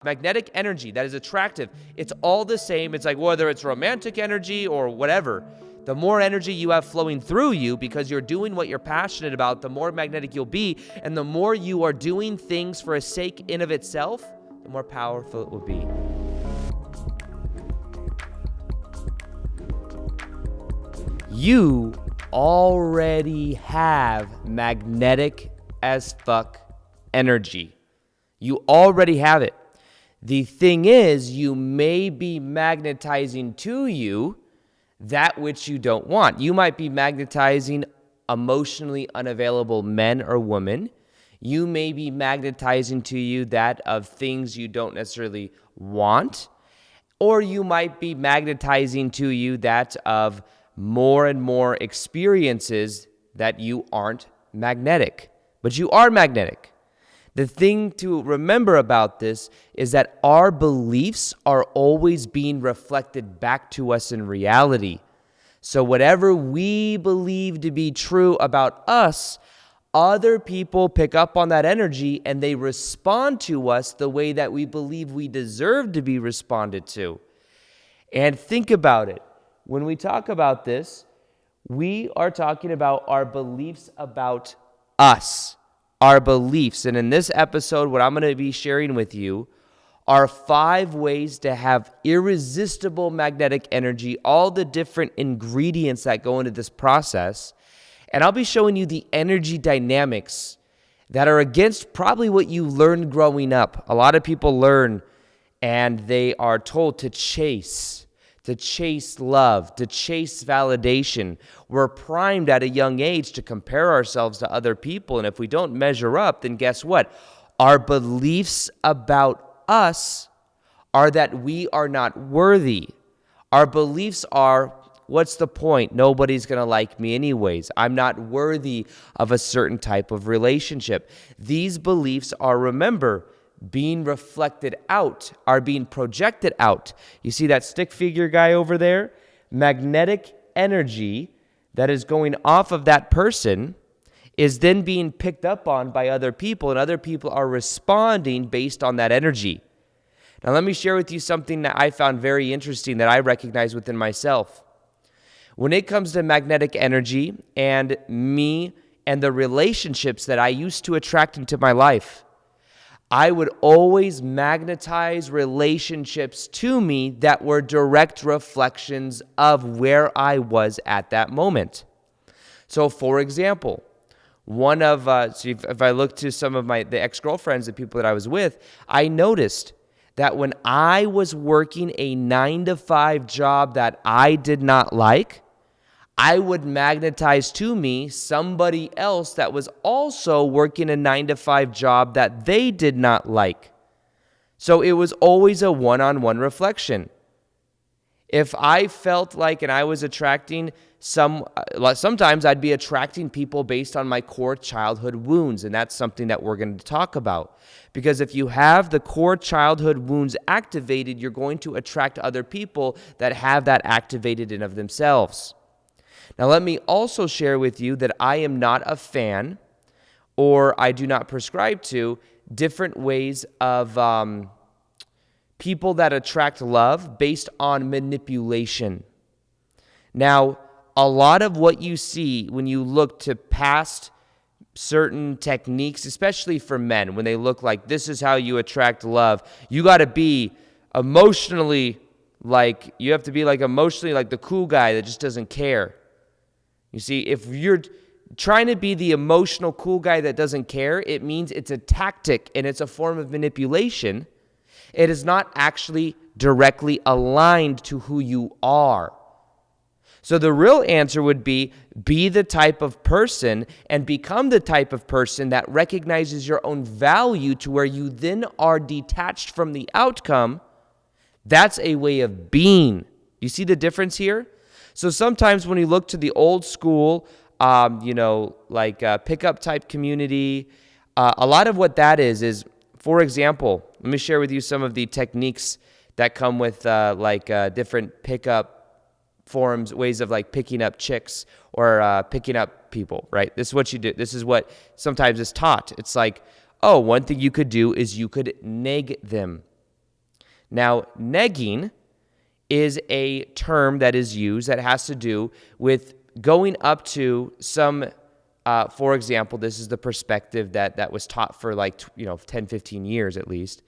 Magnetic energy that is attractive, it's all the same. It's like whether it's romantic energy or whatever, the more energy you have flowing through you because you're doing what you're passionate about, the more magnetic you'll be. And the more you are doing things for a sake in of itself, the more powerful it will be. You already have magnetic as fuck energy. You already have it. The thing is, you may be magnetizing to you that which you don't want. You might be magnetizing emotionally unavailable men or women. You may be magnetizing to you that of things you don't necessarily want. Or you might be magnetizing to you that of more and more experiences that you aren't magnetic. But you are magnetic. The thing to remember about this is that our beliefs are always being reflected back to us in reality. So whatever we believe to be true about us, other people pick up on that energy and they respond to us the way that we believe we deserve to be responded to. And think about it. When we talk about this, we are talking about our beliefs about us. Our beliefs. And in this episode, what I'm going to be sharing with you are 5 ways to have irresistible magnetic energy, all the different ingredients that go into this process. And I'll be showing you the energy dynamics that are against probably what you learned growing up. A lot of people learn and they are told to chase love, to chase validation. We're primed at a young age to compare ourselves to other people. And if we don't measure up, then guess what? Our beliefs about us are that we are not worthy. Our beliefs are, what's the point? Nobody's going to like me anyways. I'm not worthy of a certain type of relationship. These beliefs are, remember, being reflected out, are being projected out. You see that stick figure guy over there? Magnetic energy that is going off of that person is then being picked up on by other people, and other people are responding based on that energy. Now, let me share with you something that I found very interesting that I recognize within myself. When it comes to magnetic energy and me and the relationships that I used to attract into my life, I would always magnetize relationships to me that were direct reflections of where I was at that moment. So, for example, if I look to some of the ex-girlfriends, the people that I was with, I noticed that when I was working a 9-to-5 job that I did not like, I would magnetize to me somebody else that was also working a 9-to-5 job that they did not like. So it was always a one-on-one reflection. If I felt like, and I was attracting sometimes I'd be attracting people based on my core childhood wounds, and that's something that we're going to talk about. Because if you have the core childhood wounds activated, you're going to attract other people that have that activated in of themselves. Now, let me also share with you that I am not a fan, or I do not prescribe to, different ways of people that attract love based on manipulation. Now, a lot of what you see when you look to past certain techniques, especially for men, when they look like this is how you attract love, you got to be emotionally like the cool guy that just doesn't care. You see, if you're trying to be the emotional cool guy that doesn't care, it means it's a tactic and it's a form of manipulation. It is not actually directly aligned to who you are. So the real answer would be the type of person and become the type of person that recognizes your own value to where you then are detached from the outcome. That's a way of being. You see the difference here? So sometimes when you look to the old school, pickup type community, a lot of what that is, for example, let me share with you some of the techniques that come with different pickup forms, ways of like picking up chicks or picking up people, right? This is what you do. This is what sometimes is taught. It's like, one thing you could do is you could neg them. Now, negging is a term that is used that has to do with going up to some, for example, this is the perspective that was taught for 10, 15 years at least.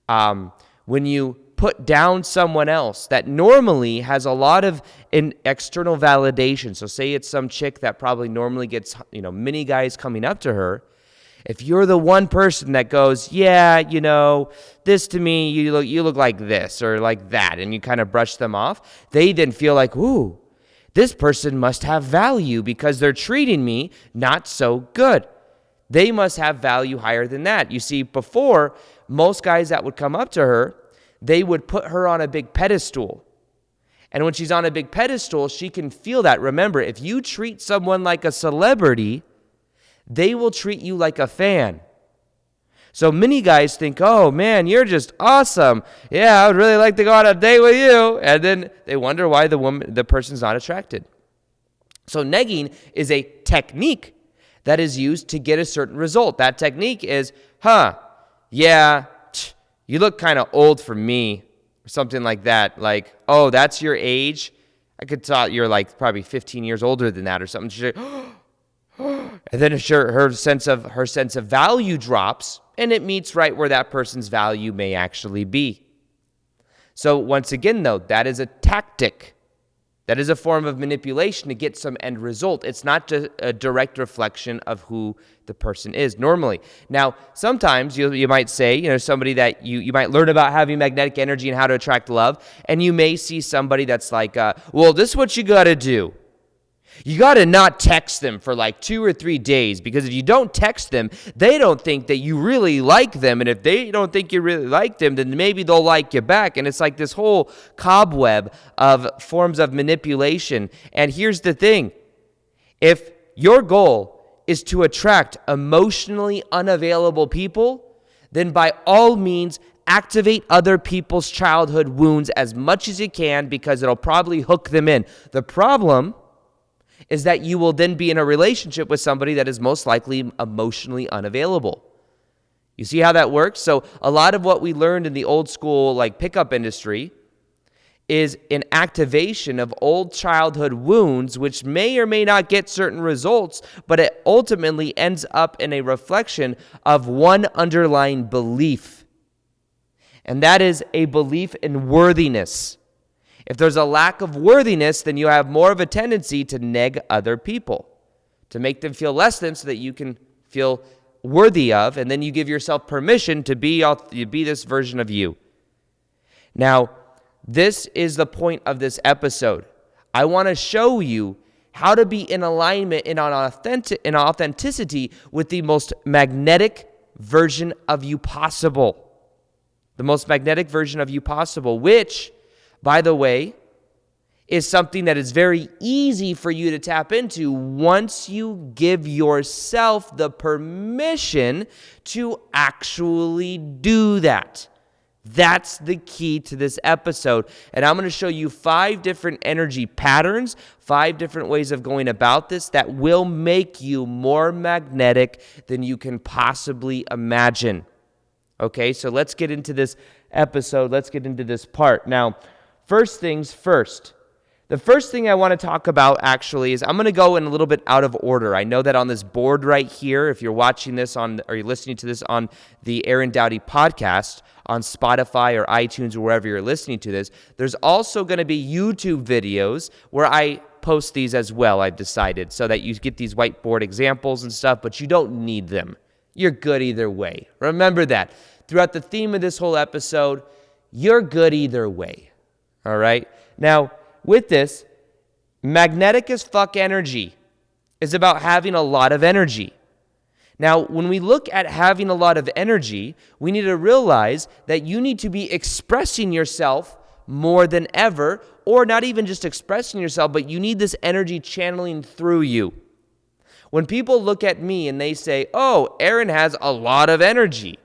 When you put down someone else that normally has a lot of external validation. So say it's some chick that probably normally gets, many guys coming up to her. If you're the one person that goes, yeah, this to me, you look like this or like that, and you kind of brush them off, they then feel like, ooh, this person must have value because they're treating me not so good. They must have value higher than that. You see, before, most guys that would come up to her, they would put her on a big pedestal. And when she's on a big pedestal, she can feel that. Remember, if you treat someone like a celebrity, they will treat you like a fan. So many guys think, oh man, you're just awesome. Yeah, I would really like to go on a date with you. And then they wonder why the person's not attracted. So negging is a technique that is used to get a certain result. That technique is, yeah, you look kind of old for me, or something like that. Like, oh, that's your age? I could thought you're like probably 15 years older than that or something. She's like, and then her sense of value drops, and it meets right where that person's value may actually be. So once again, though, that is a tactic. That is a form of manipulation to get some end result. It's not just a direct reflection of who the person is normally. Now, sometimes you might say, somebody that you might learn about having magnetic energy and how to attract love, and you may see somebody that's like, well, this is what you got to do. You got to not text them for like 2 or 3 days, because if you don't text them, they don't think that you really like them. And if they don't think you really like them, then maybe they'll like you back. And it's like this whole cobweb of forms of manipulation. And here's the thing. If your goal is to attract emotionally unavailable people, then by all means, activate other people's childhood wounds as much as you can, because it'll probably hook them in. The problem is that you will then be in a relationship with somebody that is most likely emotionally unavailable. You see how that works? So a lot of what we learned in the old school pickup industry is an activation of old childhood wounds, which may or may not get certain results, but it ultimately ends up in a reflection of one underlying belief. And that is a belief in worthiness. If there's a lack of worthiness, then you have more of a tendency to neg other people, to make them feel less than so that you can feel worthy of, and then you give yourself permission to be this version of you. Now, this is the point of this episode. I want to show you how to be in alignment and in authenticity with the most magnetic version of you possible. The most magnetic version of you possible, which, by the way, is something that is very easy for you to tap into once you give yourself the permission to actually do that. That's the key to this episode. And I'm going to show you 5 different energy patterns, 5 different ways of going about this that will make you more magnetic than you can possibly imagine. Okay, so let's get into this episode. Let's get into this part. Now, first things first. The first thing I want to talk about actually is I'm going to go in a little bit out of order. I know that on this board right here, if you're watching this or you're listening to this on the Aaron Doughty podcast on Spotify or iTunes or wherever you're listening to this, there's also going to be YouTube videos where I post these as well, I've decided, so that you get these whiteboard examples and stuff, but you don't need them. You're good either way. Remember that. Throughout the theme of this whole episode, you're good either way. All right? Now, with this, magnetic as fuck energy is about having a lot of energy. Now, when we look at having a lot of energy, we need to realize that you need to be expressing yourself more than ever, or not even just expressing yourself, but you need this energy channeling through you. When people look at me and they say, oh, Aaron has a lot of energy,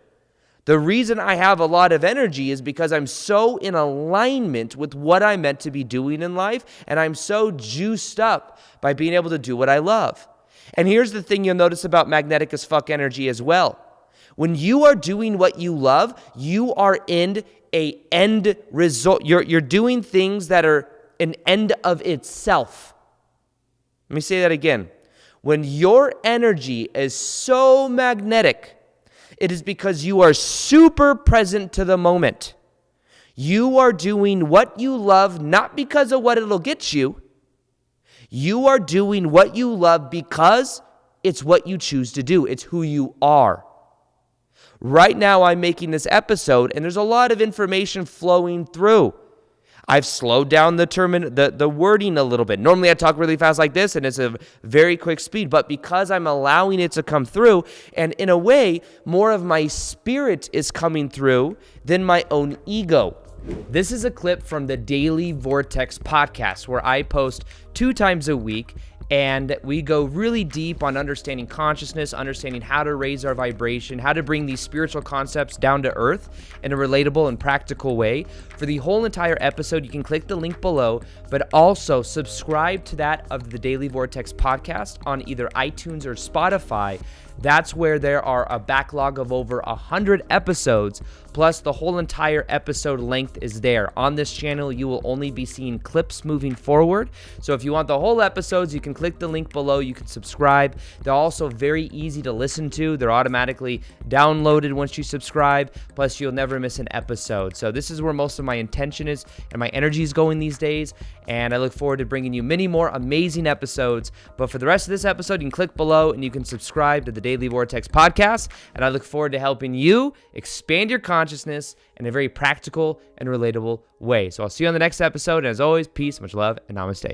the reason I have a lot of energy is because I'm so in alignment with what I'm meant to be doing in life, and I'm so juiced up by being able to do what I love. And here's the thing you'll notice about magnetic as fuck energy as well. When you are doing what you love, you are in a end result. You're doing things that are an end of itself. Let me say that again. When your energy is so magnetic, it is because you are super present to the moment. You are doing what you love, not because of what it'll get you. You are doing what you love because it's what you choose to do. It's who you are. Right now, I'm making this episode, and there's a lot of information flowing through. I've slowed down the wording a little bit. Normally, I talk really fast like this, and it's a very quick speed. But because I'm allowing it to come through, and in a way, more of my spirit is coming through than my own ego. This is a clip from the Daily Vortex podcast, where I post 2 times a week. And we go really deep on understanding consciousness, understanding how to raise our vibration, how to bring these spiritual concepts down to earth in a relatable and practical way. For the whole entire episode, you can click the link below, but also subscribe to that of the Daily Vortex podcast on either iTunes or Spotify. That's where there are a backlog of over 100 episodes, plus the whole entire episode length is there. On this channel, you will only be seeing clips moving forward. So if you want the whole episodes, you can click the link below. You can subscribe. They're also very easy to listen to. They're automatically downloaded once you subscribe, plus you'll never miss an episode. So this is where most of my intention is and my energy is going these days, and I look forward to bringing you many more amazing episodes. But for the rest of this episode, you can click below and you can subscribe to the Daily Vortex podcast, and I look forward to helping you expand your consciousness in a very practical and relatable way. So I'll see you on the next episode, and as always, peace, much love, and namaste.